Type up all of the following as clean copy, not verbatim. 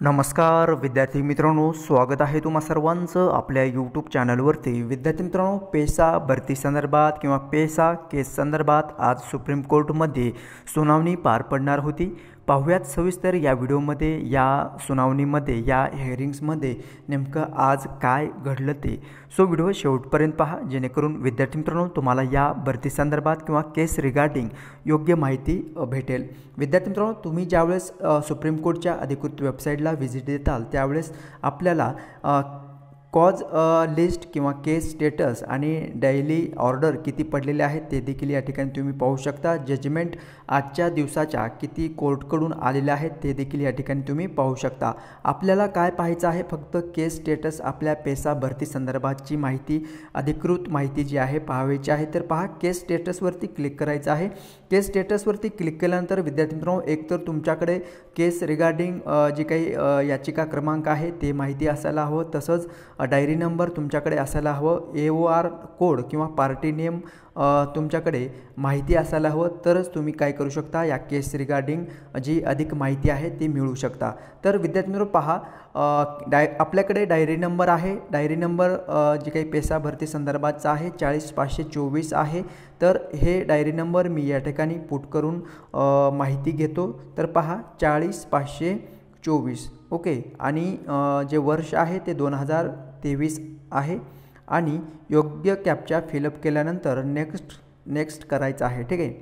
नमस्कार विद्यार्थी मित्रांनो, स्वागत आहे तुम्हा सर्वांचं आपल्या यूट्यूब चॅनलवरती। विद्यार्थी मित्रांनो, पेसा भरती संदर्भात किंवा पेसा केस संदर्भात आज सुप्रीम कोर्टमध्ये सुनावणी पार पडणार होती। पाहूयात सविस्तर या व्हिडिओमध्ये या सुनावणीमध्ये या हिअरिंग्समध्ये नेमकं आज काय घडलं ते। सो व्हिडिओ शेवटपर्यंत पहा, जेणेकरून विद्यार्थी मित्रांनो तुम्हाला या भरती संदर्भात किंवा केस रिगार्डिंग योग्य माहिती भेटेल। विद्यार्थी मित्रांनो, तुम्ही ज्यावेळेस सुप्रीम कोर्टच्या अधिकृत वेबसाईटला व्हिजिट देताल त्यावेळेस आपल्याला कॉज लिस्ट किंवा केस स्टेटस आणि डेली ऑर्डर किती पडलेले आहेत ते देखील या ठिकाणी तुम्ही पाहू शकता। जजमेंट आजच्या दिवसाच्या किती कोर्टकडून आलेले आहेत ते देखील या ठिकाणी तुम्ही पाहू शकता। आपल्याला काय पाहायचं आहे, फक्त केस स्टेटस आपल्या पेसा भरती संदर्भातची माहिती, अधिकृत माहिती जी आहे पाहायची आहे। तर पहा, केस स्टेटसवरती क्लिक करायचं आहे। केस स्टेटसवरती क्लिक केल्यानंतर विद्यार्थी मित्रांनो एकतर तुमच्याकडे केस रिगार्डिंग जी काही याचिका क्रमांक आहे ते माहिती असायला हवं, तसंच डायरी नंबर तुमच्याकडे असायला हवं, AOR कोड किंवा पार्टी नेम तुमच्याकडे माहिती असायला हवं, तरच तुम्ही काय करू शकता, या केस रिगार्डिंग जी अधिक माहिती आहे ती मिळू शकता। तर विद्यार्थी मित्रांनो पहा, आपल्याकडे डायरी नंबर आहे। डायरी नंबर जी काही पेसा भरती संदर्भातचा आहे 40524 आहे। तर हे डायरी नंबर मी या ठिकाणी पुट करून माहिती घेतो। तर पहा 40524 ओके, आणि जे वर्ष आहे ते 2023 आहे आणि योग्य कॅप्चा फिलअप केल्यानंतर नेक्स्ट करायचं आहे। ठीक आहे।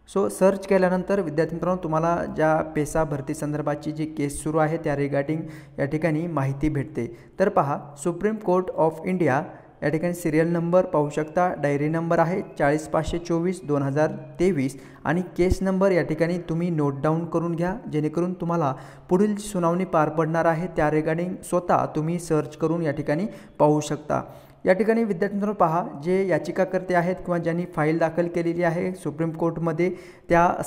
सो सर्च केल्यानंतर विद्यार्थी मित्रांनो तुम्हाला ज्या पेसा भरती संदर्भाची जी केस सुरू आहे त्या रिगार्डिंग या ठिकाणी माहिती भेटते। तर पहा, सुप्रीम कोर्ट ऑफ इंडिया या ठिकाणी सिरियल नंबर पाहू शकता, डायरी नंबर आहे 40524/2023 आणि केस नंबर या ठिकाणी तुम्ही नोट डाऊन करून घ्या, जेणेकरून तुम्हाला पुढील सुनावणी पार पडणार आहे त्या रिगार्डिंग स्वतः तुम्ही सर्च करून या ठिकाणी पाहू शकता। या ठिकाणी विद्यार्थी मित्रांनो पहा, जे याचिकाकर्ते आहेत किंवा ज्यांनी फाईल दाखल केलेली आहे सुप्रीम कोर्टमध्ये त्या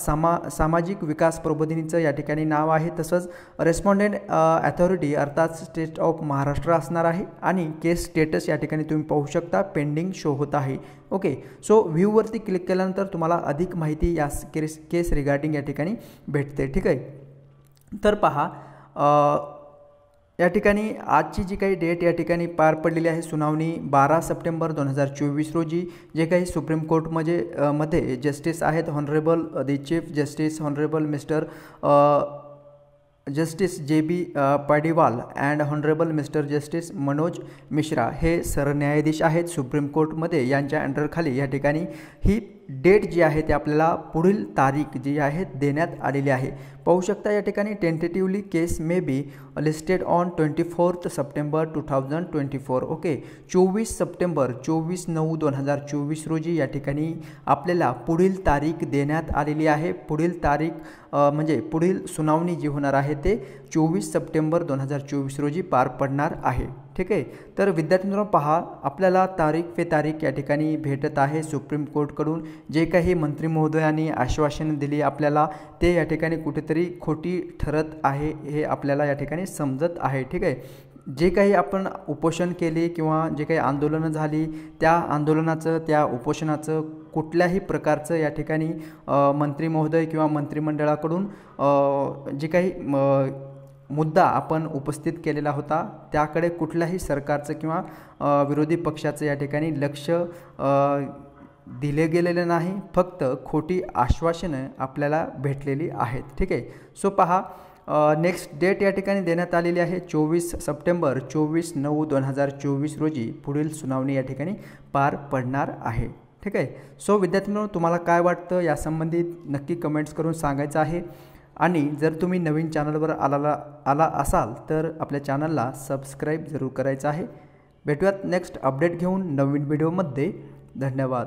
सामाजिक विकास प्रबोधिनीचं या ठिकाणी नाव आहे, तसंच रेस्पॉन्डेंट अथॉरिटी अर्थात स्टेट ऑफ महाराष्ट्र असणार आहे आणि केस स्टेटस या ठिकाणी तुम्ही पाहू शकता पेंडिंग शो होत आहे। ओके, सो व्ह्यूवरती क्लिक केल्यानंतर तुम्हाला अधिक माहिती या केस रिगार्डिंग या ठिकाणी भेटते। ठीक आहे। तर पहा, या ठिकाणी आजची जी काही डेट या ठिकाणी पार पडलेली आहे सुनावणी 12 सप्टेंबर 2024 रोजी, जे काही सुप्रीम कोर्टमध्ये जस्टिस आहेत honourable the chief justice honourable mister justice JB Pardiwala and honourable mister justice Manoj Mishra हे सरन्यायाधीश आहेत सुप्रीम कोर्टमध्ये। यांच्या अंडरखाली या ठिकाणी ही डेट जी आहे ते आपल्याला पुढील तारीख जी आहे देण्यात आलेली आहे। पाहू शकता या ठिकाणी tentatively case may be listed on 24 September 2024 okay, 24 September 24/9/2024 रोजी या ठिकाणी आपल्याला पुढील तारीख देण्यात आलेली आहे। पुढील तारीख म्हणजे पुढील सुनावणी जी होणार आहे ते 24 सप्टेंबर 2024 रोजी पार पडणार आहे। ठीक आहे। तर विद्यार्थी मित्रांनो पहा, आपल्याला तारीख पे तारीख या ठिकाणी भेटत आहे सुप्रीम कोर्टकडून। जे काही मंत्री महोदयांनी आश्वासन दिली आपल्याला ते या ठिकाणी कुठेतरी खोटी ठरत आहे हे आपल्याला या ठिकाणी समजत आहे। ठीक आहे। जे काही आपण उपोषण केले किंवा जे काही आंदोलनं झाली त्या आंदोलनाचं त्या उपोषणाचं कुठल्याही प्रकारचं या ठिकाणी मंत्री महोदय किंवा मंत्रिमंडळाकडून जे काही मुद्दा आपण उपस्थित केलेला होता त्याकडे कुठल्याही सरकारचं किंवा विरोधी पक्षाचं या ठिकाणी लक्ष दिले गेलेलं नाही, फक्त खोटी आश्वासनं आपल्याला भेटलेली आहेत। ठीक आहे। सो पहा, नेक्स्ट डेट या ठिकाणी देण्यात आलेली आहे 24 सप्टेंबर 24/9/2024 रोजी पुढील सुनावणी या ठिकाणी पार पडणार आहे। ठीक आहे। सो विद्यार्थी मित्रांनो तुम्हाला काय वाटतं यासंबंधित नक्की कमेंट्स करून सांगायचं आहे आणि जर तुम्ही नवीन चॅनलवर आला असाल तर आपल्या चॅनलला सबस्क्राईब जरूर करायचं आहे। भेटूयात नेक्स्ट अपडेट घेऊन नवीन व्हिडिओमध्ये। धन्यवाद।